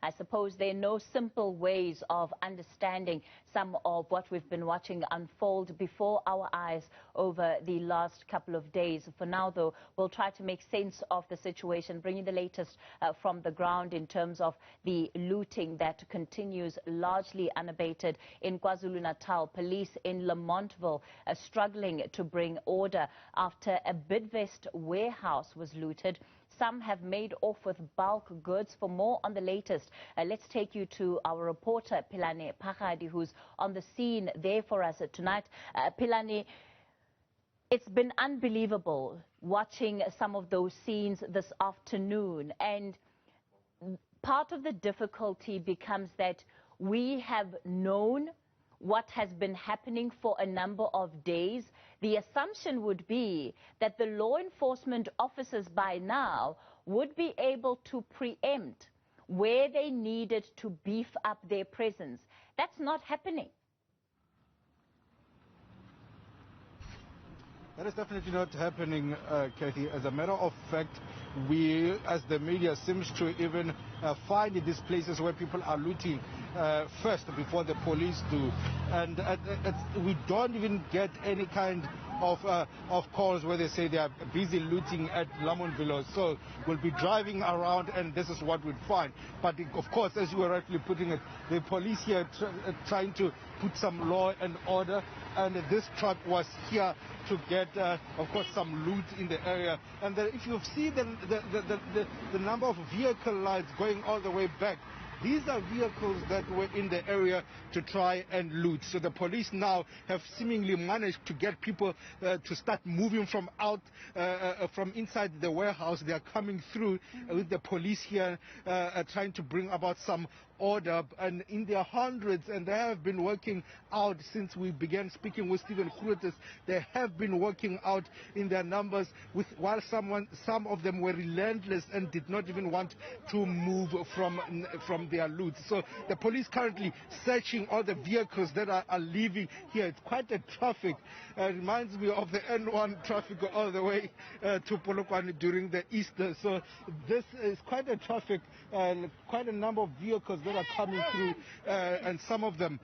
I suppose there are no simple ways of understanding some of what we've been watching unfold before our eyes over the last couple of days. For now, though, we'll try to make sense of the situation, bringing the latest from the ground in terms of the looting that continues largely unabated in KwaZulu-Natal. Police in Lamontville are struggling to bring order after a Bidvest warehouse was looted. Some have made off with bulk goods. For more on the latest, let's take you to our reporter, Pelane Phakgadi, who's on the scene there for us tonight. Pelane, it's been unbelievable watching some of those scenes this afternoon. And part of the difficulty becomes that we have known what has been happening for a number of days. The assumption would be that the law enforcement officers by now would be able to preempt where they needed to beef up their presence. That's not happening. That is definitely not happening, Kathy. As a matter of fact, we, as the media, seems to even find these places where people are looting first before the police do. And we don't even get any kind of calls where they say they are busy looting at Lamontville. So we'll be driving around and this is what we'd find. But of course, as you were rightly putting it, the police here trying to put some law and order, and this truck was here to get, of course, some loot in the area. And if you see the number of vehicle lights going all the way back, these are vehicles that were in the area to try and loot. So the police now have seemingly managed to get people to start moving from inside the warehouse. They are coming through with the police here trying to bring about some order, and in their hundreds, and they have been working out since we began speaking with Stephen Groothuis. They have been working out in their numbers, while some of them were relentless and did not even want to move from their loot. So the police currently searching all the vehicles that are leaving here. It's quite a traffic. Reminds me of the N1 traffic all the way to Polokwane during the Easter. So this is quite a traffic, quite a number of vehicles that are coming through, and some of them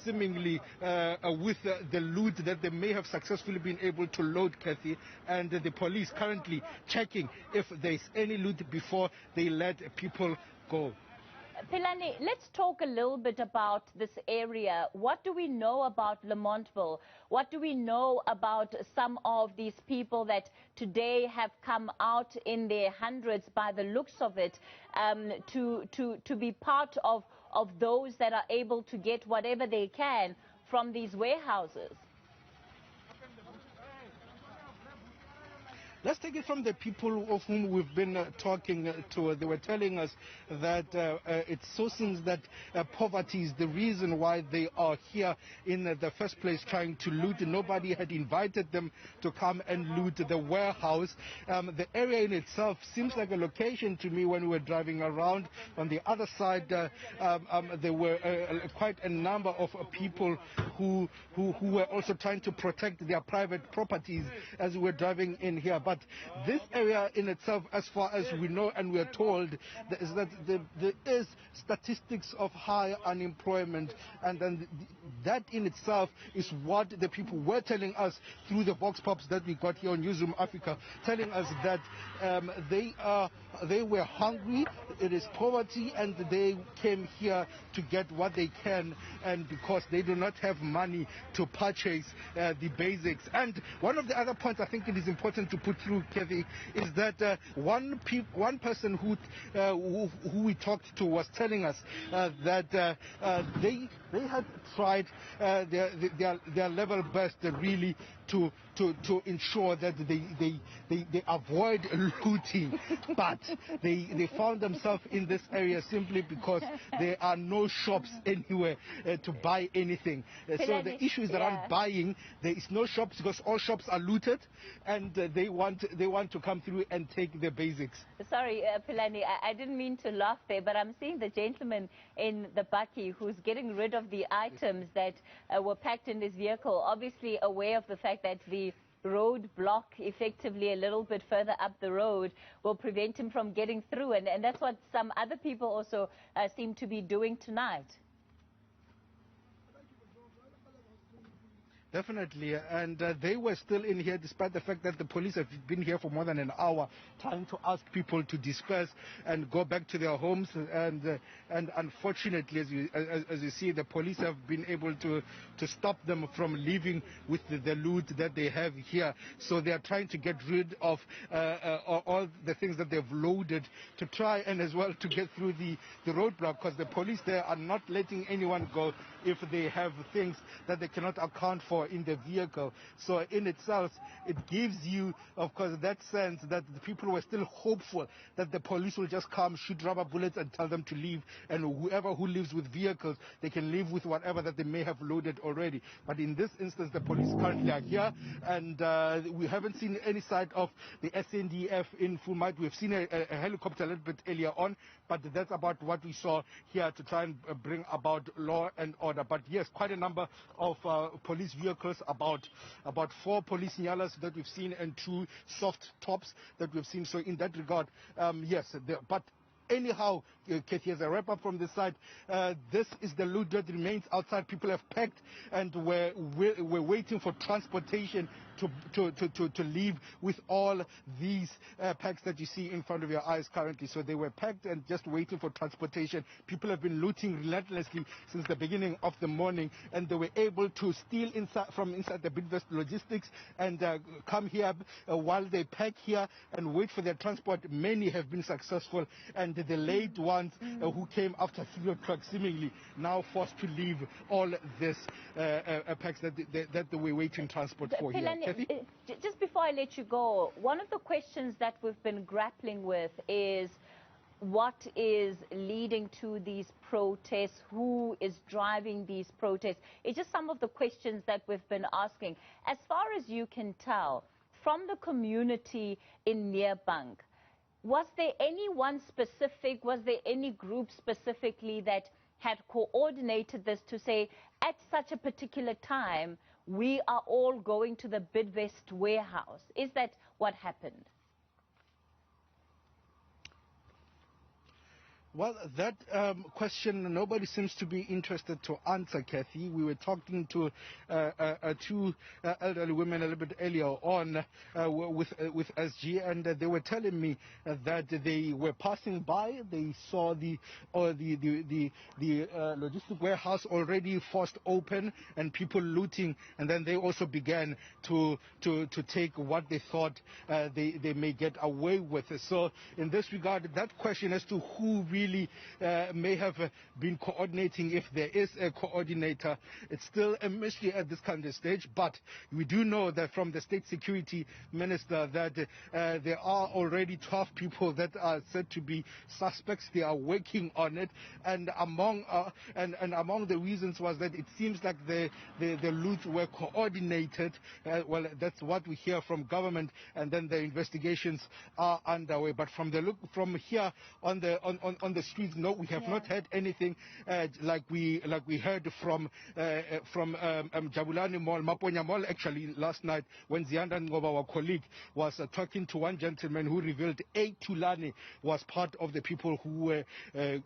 seemingly with the loot that they may have successfully been able to load, Kathy, and the police currently checking if there's any loot before they let people go. Pelane, let's talk a little bit about this area. What do we know about Lamontville? What do we know about some of these people that today have come out in their hundreds, by the looks of it, to be part of those that are able to get whatever they can from these warehouses? Let's take it from the people of whom we've been talking to. They were telling us that it so seems that poverty is the reason why they are here in the first place trying to loot. Nobody had invited them to come and loot the warehouse. The area in itself seems like a location to me when we were driving around. On the other side, there were quite a number of people who were also trying to protect their private properties as we were driving in here. But this area in itself, as far as we know and we are told, is that there is statistics of high unemployment, and then that in itself is what the people were telling us through the vox pops that we got here on Newzroom Afrika, telling us that they were hungry, it is poverty, and they came here to get what they can, and because they do not have money to purchase the basics. And one of the other points I think it is important to put through, Kathy, is that one person who we talked to was telling us that they had tried their level best really to ensure that they avoid looting, but they found themselves in this area simply because there are no shops anywhere to buy anything. So the issue is around buying. There is no shops because all shops are looted, and they want to come through and take the basics. Sorry, Pelane, I didn't mean to laugh there, but I'm seeing the gentleman in the bakkie who's getting rid of the items that were packed in this vehicle, obviously aware of the fact that the roadblock effectively a little bit further up the road will prevent him from getting through. And that's what some other people also seem to be doing tonight. Definitely, and they were still in here despite the fact that the police have been here for more than an hour trying to ask people to disperse and go back to their homes. And unfortunately, as you see, the police have been able to stop them from leaving with the loot that they have here. So they are trying to get rid of all the things that they've loaded to try and as well to get through the roadblock, because the police there are not letting anyone go if they have things that they cannot account for in the vehicle. So in itself, it gives you, of course, that sense that the people were still hopeful that the police will just come, shoot rubber bullets and tell them to leave, and whoever who lives with vehicles, they can live with whatever that they may have loaded already. But in this instance, the police currently are here, and we haven't seen any side of the SNDF in full might. We've seen a helicopter a little bit earlier on, but that's about what we saw here to try and bring about law and order. But yes, quite a number of police vehicles, about 4 police nyalas that we've seen and 2 soft tops that we've seen. So in that regard, yes, but anyhow, Kathy, as a wrap up from this side, this is the loot that remains outside. People have packed and we're waiting for transportation to leave with all these packs that you see in front of your eyes currently. So they were packed and just waiting for transportation. People have been looting relentlessly since the beginning of the morning, and they were able to steal from inside the Bidvest logistics and come here while they pack here and wait for their transport. Many have been successful, and the late ones who came after 3 o'clock seemingly now forced to leave all this packs that they were waiting transport for here. Just before I let you go, one of the questions that we've been grappling with is what is leading to these protests, who is driving these protests. It's just some of the questions that we've been asking. As far as you can tell, from the community in Nearbank, was there anyone specific, was there any group specifically that had coordinated this to say, at such a particular time, we are all going to the Bidvest warehouse? Is that what happened? Well, that question nobody seems to be interested to answer, Kathy. We were talking to 2 elderly women a little bit earlier on with SG, and they were telling me that they were passing by. They saw the logistic warehouse already forced open and people looting, and then they also began to take what they thought they may get away with. So in this regard, that question as to who really may have been coordinating, if there is a coordinator, it's still a mystery at this kind of stage. But we do know that from the State Security Minister that there are already 12 people that are said to be suspects. They are working on it, and among the reasons was that it seems like the loot were coordinated. Well, that's what we hear from government, and then the investigations are underway. But from the look from here on the streets, no, we have not heard anything like we heard from Jabulani Mall, Maponya Mall, actually last night when Zianda Ngoba, our colleague, was talking to one gentleman who revealed Tulane was part of the people who were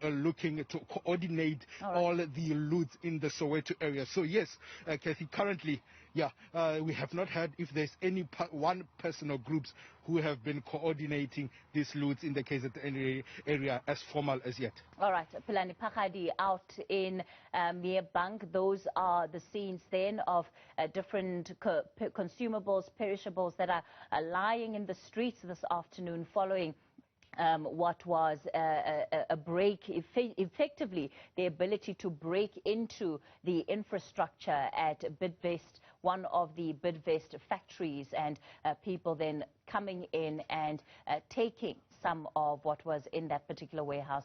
looking to coordinate all the loot in the Soweto area. So yes, Kathy, currently, we have not heard if there's any one person or groups who have been coordinating these loots in the KZN area as formal as yet. All right, Pelane Phakgadi out in Nearbank. Those are the scenes then of different consumables, perishables that are lying in the streets this afternoon following what was a break, effectively the ability to break into the infrastructure at Bidvest, one of the Bidvest factories, and people then coming in and taking some of what was in that particular warehouse.